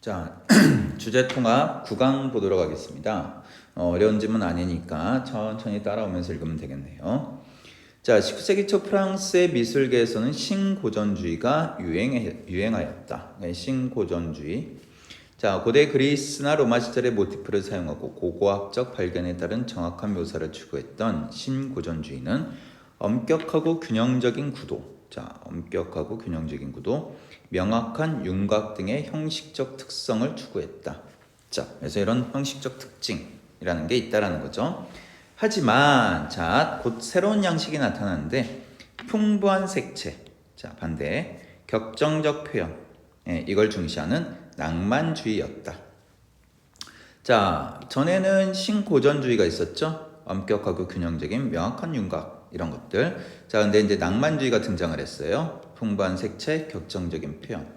자, 주제 통합 9강 보도록 하겠습니다. 어려운 질문 아니니까 천천히 따라오면서 읽으면 되겠네요. 자, 19세기 초 프랑스의 미술계에서는 신고전주의가 유행하였다. 네, 신고전주의. 자, 고대 그리스나 로마 시절의 모티프를 사용하고 고고학적 발견에 따른 정확한 묘사를 추구했던 신고전주의는 엄격하고 균형적인 구도, 엄격하고 균형적인 구도, 명확한 윤곽 등의 형식적 특성을 추구했다. 자, 그래서 이런 형식적 특징이라는 게 있다라는 거죠. 하지만 곧 새로운 양식이 나타나는데 풍부한 색채, 반대 격정적 표현, 이걸 중시하는 낭만주의였다. 자, 전에는 신고전주의가 있었죠. 엄격하고 균형적인 명확한 윤곽 이런 것들. 자, 근데 이제 낭만주의가 등장을 했어요. 풍부한 색채, 격정적인 표현.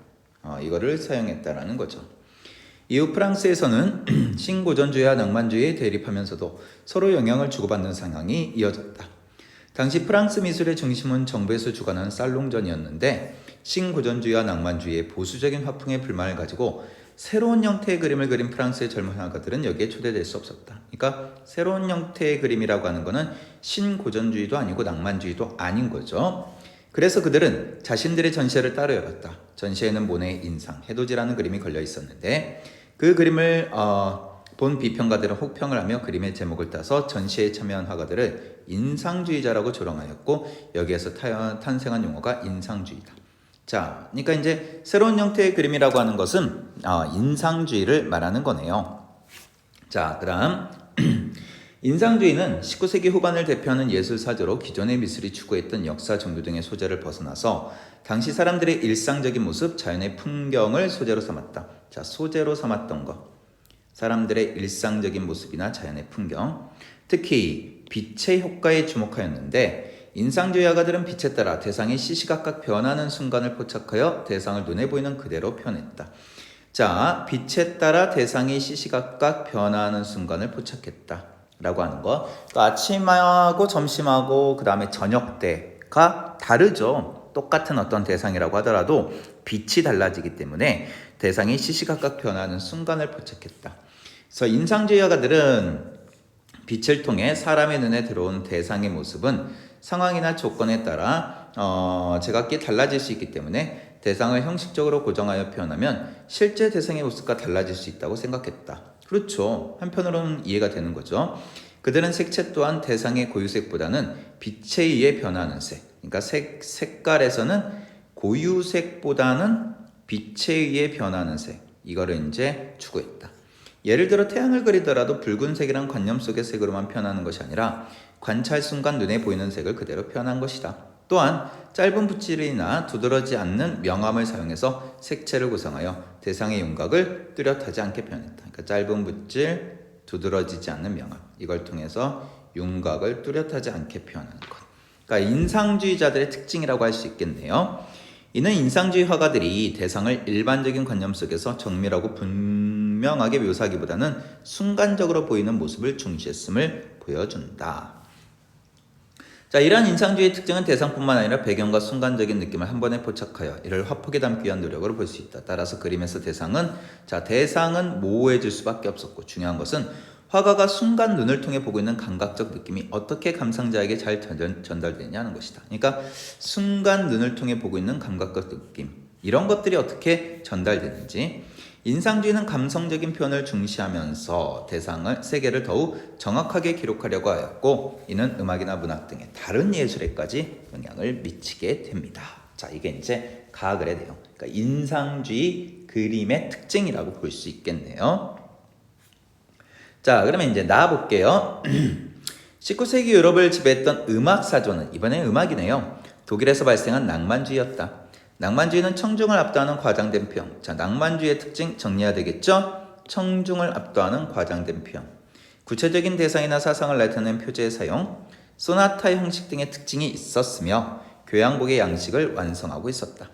이거를 사용했다라는 거죠. 이후 프랑스에서는 신고전주의와 낭만주의에 대립하면서도 서로 영향을 주고받는 상황이 이어졌다. 당시 프랑스 미술의 중심은 정부에서 주관하는 살롱전이었는데 신고전주의와 낭만주의의 보수적인 화풍에 불만을 가지고 새로운 형태의 그림을 그린 프랑스의 젊은 화가들은 여기에 초대될 수 없었다. 그러니까 새로운 형태의 그림이라고 하는 것은 신고전주의도 아니고 낭만주의도 아닌 거죠. 그래서 그들은 자신들의 전시회를 따로 열었다. 전시회는 모네의 인상, 해돋이라는 그림이 걸려 있었는데 그 그림을 본 비평가들은 혹평을 하며 그림의 제목을 따서 전시회에 참여한 화가들을 인상주의자라고 조롱하였고 여기에서 탄생한 용어가 인상주의다. 자, 그러니까 이제 새로운 형태의 그림이라고 하는 것은 인상주의를 말하는 거네요. 자, 그다음 인상주의는 19세기 후반을 대표하는 예술사조로 기존의 미술이 추구했던 역사 정교 등의 소재를 벗어나서 당시 사람들의 일상적인 모습, 자연의 풍경을 소재로 삼았다. 자, 소재로 삼았던 것. 사람들의 일상적인 모습이나 자연의 풍경, 특히 빛의 효과에 주목하였는데 인상주의 화가들은 빛에 따라 대상이 시시각각 변하는 순간을 포착하여 대상을 눈에 보이는 그대로 표현했다. 자, 빛에 따라 대상이 시시각각 변하는 순간을 포착했다 라고 하는 거. 그러니까 아침하고 점심하고 그 다음에 저녁 때가 다르죠. 똑같은 어떤 대상이라고 하더라도 빛이 달라지기 때문에 대상이 시시각각 변하는 순간을 포착했다. 그래서 인상주의 화가들은 빛을 통해 사람의 눈에 들어온 대상의 모습은 상황이나 조건에 따라 제각기 달라질 수 있기 때문에 대상을 형식적으로 고정하여 표현하면 실제 대상의 모습과 달라질 수 있다고 생각했다. 그렇죠. 한편으로는 이해가 되는 거죠. 그들은 색채 또한 대상의 고유색보다는 빛에 의해 변하는 색, 그러니까 색깔에서는 고유색보다는 빛에 의해 변하는 색, 이거를 이제 추구했다. 예를 들어 태양을 그리더라도 붉은색이란 관념 속의 색으로만 표현하는 것이 아니라 관찰 순간 눈에 보이는 색을 그대로 표현한 것이다. 또한 짧은 붓질이나 두드러지지 않는 명암을 사용해서 색채를 구성하여 대상의 윤곽을 뚜렷하지 않게 표현했다. 그러니까 짧은 붓질, 두드러지지 않는 명암, 이걸 통해서 윤곽을 뚜렷하지 않게 표현하는 것. 그러니까 인상주의자들의 특징이라고 할 수 있겠네요. 이는 인상주의 화가들이 대상을 일반적인 관념 속에서 정밀하고 분명하게 묘사하기보다는 순간적으로 보이는 모습을 중시했음을 보여준다. 자, 이러한 인상주의의 특징은 대상뿐만 아니라 배경과 순간적인 느낌을 한 번에 포착하여 이를 화폭에 담기 위한 노력으로 볼 수 있다. 따라서 그림에서 대상은 모호해질 수밖에 없었고 중요한 것은 화가가 순간 눈을 통해 보고 있는 감각적 느낌이 어떻게 감상자에게 잘 전달되느냐 하는 것이다. 그러니까 순간 눈을 통해 보고 있는 감각적 느낌, 이런 것들이 어떻게 전달되는지. 인상주의는 감성적인 표현을 중시하면서 세계를 더욱 정확하게 기록하려고 하였고 이는 음악이나 문학 등의 다른 예술에까지 영향을 미치게 됩니다. 자, 이게 이제 가글의 내용, 그러니까 인상주의 그림의 특징이라고 볼 수 있겠네요. 자, 그러면 이제 나와볼게요. 19세기 유럽을 지배했던 음악 사조는 이번엔 음악이네요. 독일에서 발생한 낭만주의였다. 낭만주의는 청중을 압도하는 과장된 표현. 자, 낭만주의의 특징 정리해야 되겠죠? 청중을 압도하는 과장된 표현. 구체적인 대상이나 사상을 나타내는 표제의 사용, 소나타 형식 등의 특징이 있었으며 교향곡의 양식을 완성하고 있었다.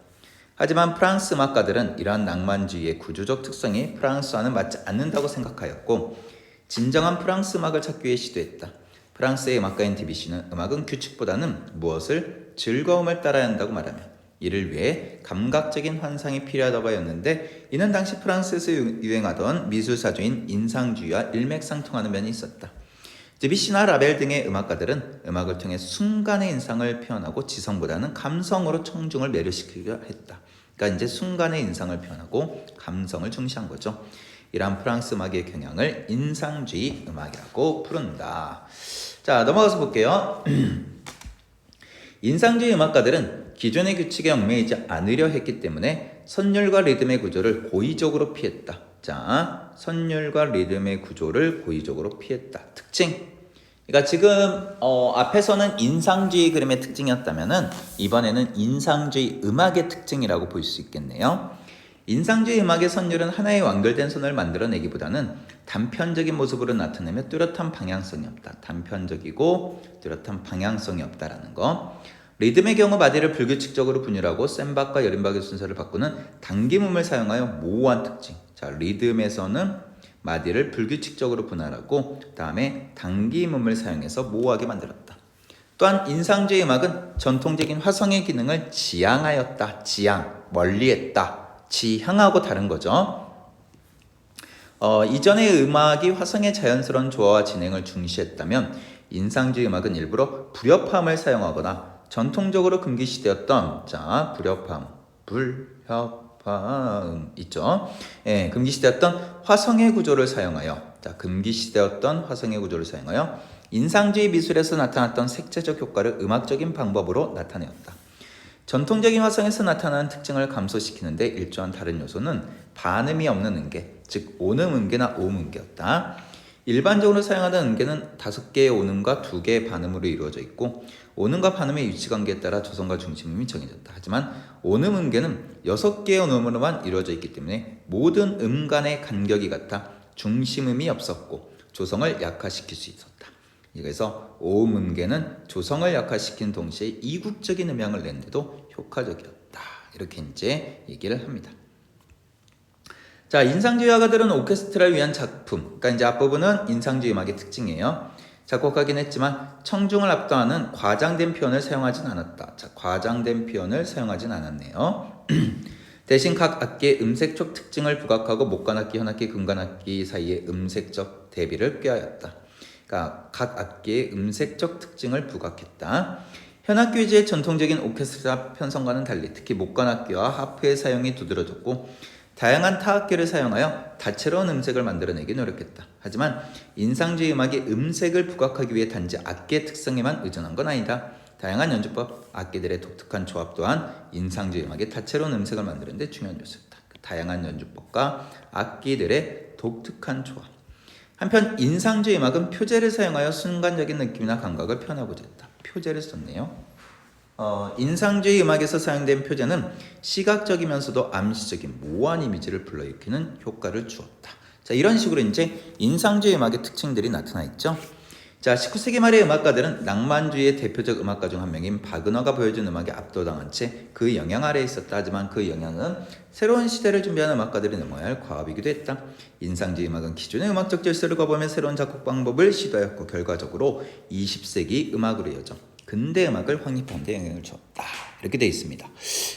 하지만 프랑스 음악가들은 이러한 낭만주의의 구조적 특성이 프랑스와는 맞지 않는다고 생각하였고 진정한 프랑스 음악을 찾기 위해 시도했다. 프랑스의 음악가인 디비시는 음악은 규칙보다는 무엇을 즐거움을 따라야 한다고 말하며 이를 위해 감각적인 환상이 필요하다고 하였는데 이는 당시 프랑스에서 유행하던 미술사조인 인상주의와 일맥상통하는 면이 있었다. 드뷔시나 라벨 등의 음악가들은 음악을 통해 순간의 인상을 표현하고 지성보다는 감성으로 청중을 매료시키려 했다. 그러니까 이제 순간의 인상을 표현하고 감성을 중시한 거죠. 이러한 프랑스 음악의 경향을 인상주의 음악이라고 부른다. 자, 넘어가서 볼게요. 인상주의 음악가들은 기존의 규칙에 얽매이지 않으려 했기 때문에 선율과 리듬의 구조를 고의적으로 피했다. 자, 선율과 리듬의 구조를 고의적으로 피했다. 특징. 그러니까 지금 앞에서는 인상주의 그림의 특징이었다면은 이번에는 인상주의 음악의 특징이라고 볼 수 있겠네요. 인상주의 음악의 선율은 하나의 완결된 선을 만들어내기보다는 단편적인 모습으로 나타내며 뚜렷한 방향성이 없다. 단편적이고 뚜렷한 방향성이 없다라는 거. 리듬의 경우 마디를 불규칙적으로 분율하고 센 박과 여린 박의 순서를 바꾸는 당김음을 사용하여 모호한 특징. 자, 리듬에서는 마디를 불규칙적으로 분할하고 다음에 당김음을 사용해서 모호하게 만들었다. 또한 인상주의 음악은 전통적인 화성의 기능을 지향하였다. 지향, 멀리했다. 지향하고 다른 거죠. 이전의 음악이 화성의 자연스러운 조화와 진행을 중시했다면 인상주의 음악은 일부러 불협화음을 사용하거나 전통적으로 금기시되었던 불협화음 있죠. 예, 금기시되었던 화성의 구조를 사용하여 금기시되었던 화성의 구조를 사용하여 인상주의 미술에서 나타났던 색채적 효과를 음악적인 방법으로 나타내었다. 전통적인 화성에서 나타나는 특징을 감소시키는데 일조한 다른 요소는 반음이 없는 음계, 즉 온음 음계나 오음 음계였다. 일반적으로 사용하는 음계는 5개의 온음과 2개의 반음으로 이루어져 있고 온음과 반음의 위치관계에 따라 조성과 중심음이 정해졌다. 하지만 온음 음계는 6개의 온음으로만 이루어져 있기 때문에 모든 음 간의 간격이 같아 중심음이 없었고 조성을 약화시킬 수 있었다. 그래서 오음 음계는 조성을 약화시킨 동시에 이국적인 음향을 내는데도 효과적이었다. 이렇게 이제 얘기를 합니다. 자, 인상주의 화가들은 오케스트라를 위한 작품, 그러니까 이제 앞부분은 인상주의 음악의 특징이에요. 작곡하긴 했지만 청중을 압도하는 과장된 표현을 사용하진 않았다. 자, 과장된 표현을 사용하진 않았네요. 대신 각 악기의 음색적 특징을 부각하고 목관악기, 현악기, 금관악기 사이의 음색적 대비를 꾀하였다. 그러니까 각 악기의 음색적 특징을 부각했다. 현악기 위주의 전통적인 오케스트라 편성과는 달리 특히 목관악기와 하프의 사용이 두드러졌고 다양한 타악기를 사용하여 다채로운 음색을 만들어내기 노력했다. 하지만 인상주의 음악이 음색을 부각하기 위해 단지 악기의 특성에만 의존한 건 아니다. 다양한 연주법, 악기들의 독특한 조합 또한 인상주의 음악의 다채로운 음색을 만드는 데 중요한 요소였다. 다양한 연주법과 악기들의 독특한 조합. 한편 인상주의 음악은 표제를 사용하여 순간적인 느낌이나 감각을 표현하고자 했다. 표제를 썼네요. 인상주의 음악에서 사용된 표제는 시각적이면서도 암시적인 모호한 이미지를 불러일으키는 효과를 주었다. 자, 이런 식으로 이제 인상주의 음악의 특징들이 나타나 있죠. 자, 19세기 말의 음악가들은 낭만주의의 대표적 음악가 중 한 명인 바그너가 보여준 음악에 압도당한 채 그 영향 아래에 있었다. 하지만 그 영향은 새로운 시대를 준비하는 음악가들이 넘어야 할 과업이기도 했다. 인상주의 음악은 기존의 음악적 질서를 거부하며 새로운 작곡 방법을 시도하였고 결과적으로 20세기 음악으로 이어져 근대 음악을 확립하는 데 영향을 줬다. 이렇게 되어 있습니다.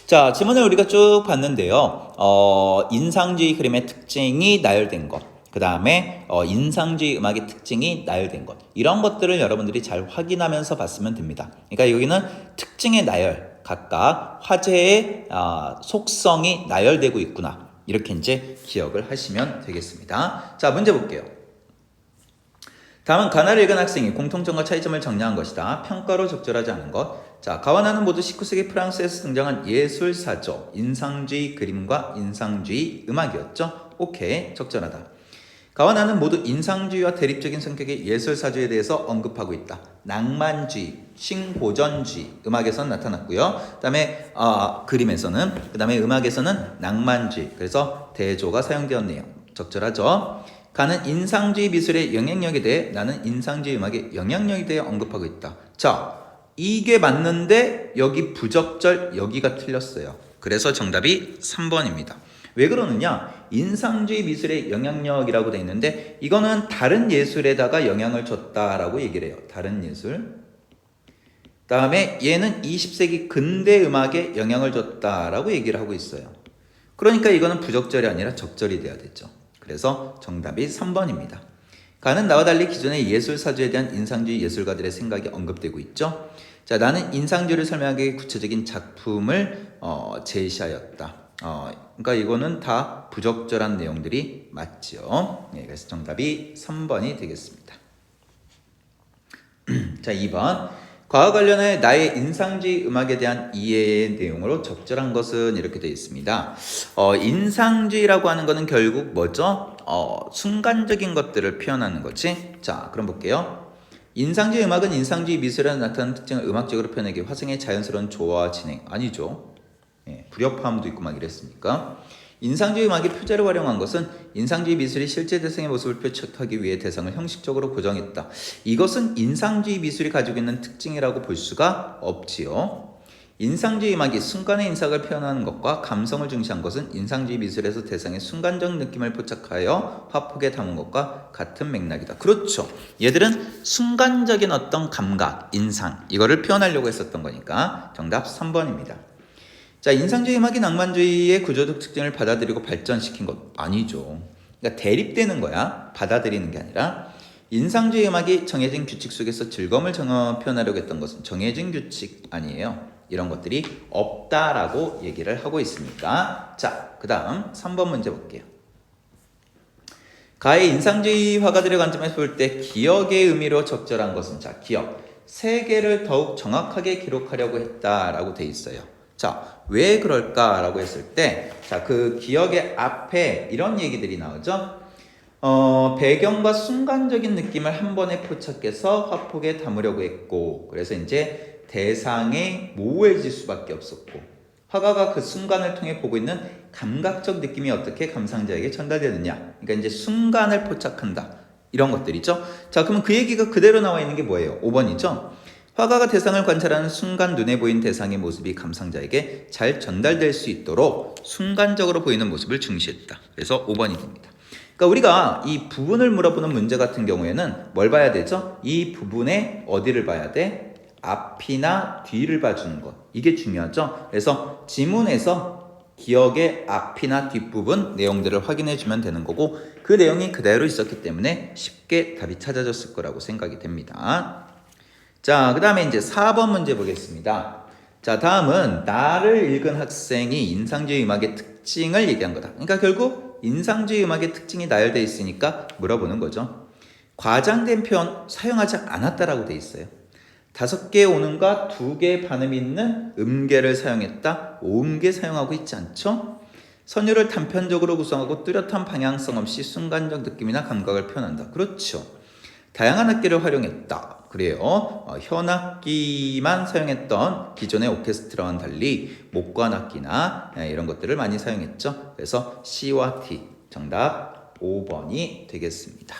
자, 지문을 우리가 쭉 봤는데요. 인상주의 그림의 특징이 나열된 것, 그 다음에 인상주의 음악의 특징이 나열된 것, 이런 것들을 여러분들이 잘 확인하면서 봤으면 됩니다. 그러니까 여기는 특징의 나열, 각각 화제의 속성이 나열되고 있구나, 이렇게 이제 기억을 하시면 되겠습니다. 자, 문제 볼게요. 다음은 가나를 읽은 학생이 공통점과 차이점을 정리한 것이다. 평가로 적절하지 않은 것. 자, 가와 나는 모두 19세기 프랑스에서 등장한 예술사조, 인상주의 그림과 인상주의 음악이었죠. 오케이, 적절하다. 가와 나는 모두 인상주의와 대립적인 성격의 예술사조에 대해서 언급하고 있다. 낭만주의, 신고전주의, 음악에서는 나타났고요. 그 다음에 그림에서는, 그 다음에 음악에서는 낭만주의, 그래서 대조가 사용되었네요. 적절하죠. 가는 인상주의 미술의 영향력에 대해, 나는 인상주의 음악의 영향력에 대해 언급하고 있다. 자, 이게 맞는데 여기 부적절, 여기가 틀렸어요. 그래서 정답이 3번입니다. 왜 그러느냐? 인상주의 미술의 영향력이라고 되어 있는데 이거는 다른 예술에다가 영향을 줬다라고 얘기를 해요. 다른 예술. 다음에 얘는 20세기 근대 음악에 영향을 줬다라고 얘기를 하고 있어요. 그러니까 이거는 부적절이 아니라 적절이 돼야 되죠. 그래서 정답이 3번입니다. 가는 나와 달리 기존의 예술사주에 대한 인상주의 예술가들의 생각이 언급되고 있죠. 자, 나는 인상주의를 설명하기 구체적인 작품을 제시하였다. 그러니까 이거는 다 부적절한 내용들이 맞죠. 네, 그래서 정답이 3번이 되겠습니다. 자, 2번. 과와 관련해 나의 인상주의 음악에 대한 이해의 내용으로 적절한 것은 이렇게 되어 있습니다. 인상주의라고 하는 것은 결국 뭐죠? 순간적인 것들을 표현하는 거지. 자, 그럼 볼게요. 인상주의 음악은 인상주의 미술에 나타나는 특징을 음악적으로 표현하기 화성의 자연스러운 조화와 진행. 아니죠. 예, 불협화음도 있고 막 이랬으니까. 인상주의 음악이 표제를 활용한 것은 인상주의 미술이 실제 대상의 모습을 표출하기 위해 대상을 형식적으로 고정했다. 이것은 인상주의 미술이 가지고 있는 특징이라고 볼 수가 없지요. 인상주의 음악이 순간의 인상을 표현하는 것과 감성을 중시한 것은 인상주의 미술에서 대상의 순간적 느낌을 포착하여 화폭에 담은 것과 같은 맥락이다. 그렇죠. 얘들은 순간적인 어떤 감각, 인상 이거를 표현하려고 했었던 거니까 정답 3번입니다. 자, 인상주의 음악이 낭만주의의 구조적 특징을 받아들이고 발전시킨 것 아니죠. 그러니까 대립되는 거야. 받아들이는 게 아니라. 인상주의 음악이 정해진 규칙 속에서 즐거움을 표현하려고 했던 것은 정해진 규칙 아니에요. 이런 것들이 없다라고 얘기를 하고 있으니까. 자, 그 다음 3번 문제 볼게요. 가의 인상주의 화가들의 관점에서 볼 때 기억의 의미로 적절한 것은, 자, 기억. 세계를 더욱 정확하게 기록하려고 했다라고 돼 있어요. 자, 왜 그럴까라고 했을 때, 자, 그 기억의 앞에 이런 얘기들이 나오죠. 배경과 순간적인 느낌을 한 번에 포착해서 화폭에 담으려고 했고, 그래서 이제 대상에 모호해질 수밖에 없었고, 화가가 그 순간을 통해 보고 있는 감각적 느낌이 어떻게 감상자에게 전달되느냐. 그러니까 이제 순간을 포착한다. 이런 것들이죠. 자, 그러면 그 얘기가 그대로 나와 있는 게 뭐예요? 5번이죠. 화가가 대상을 관찰하는 순간 눈에 보인 대상의 모습이 감상자에게 잘 전달될 수 있도록 순간적으로 보이는 모습을 중시했다. 그래서 5번이 됩니다. 그러니까 우리가 이 부분을 물어보는 문제 같은 경우에는 뭘 봐야 되죠? 이 부분에 어디를 봐야 돼? 앞이나 뒤를 봐주는 것. 이게 중요하죠. 그래서 지문에서 기억의 앞이나 뒷부분 내용들을 확인해 주면 되는 거고, 그 내용이 그대로 있었기 때문에 쉽게 답이 찾아졌을 거라고 생각이 됩니다. 자, 그 다음에 이제 4번 문제 보겠습니다. 자, 다음은 나를 읽은 학생이 인상주의 음악의 특징을 얘기한 거다. 그러니까 결국 인상주의 음악의 특징이 나열되어 있으니까 물어보는 거죠. 과장된 표현 사용하지 않았다라고 돼 있어요. 5개의 오음과 2개의 반음이 있는 음계를 사용했다. 오음계 사용하고 있지 않죠? 선율을 단편적으로 구성하고 뚜렷한 방향성 없이 순간적 느낌이나 감각을 표현한다. 그렇죠. 다양한 악기를 활용했다. 그래요. 현악기만 사용했던 기존의 오케스트라와는 달리 목관 악기나 이런 것들을 많이 사용했죠. 그래서 C와 T 정답 5번이 되겠습니다.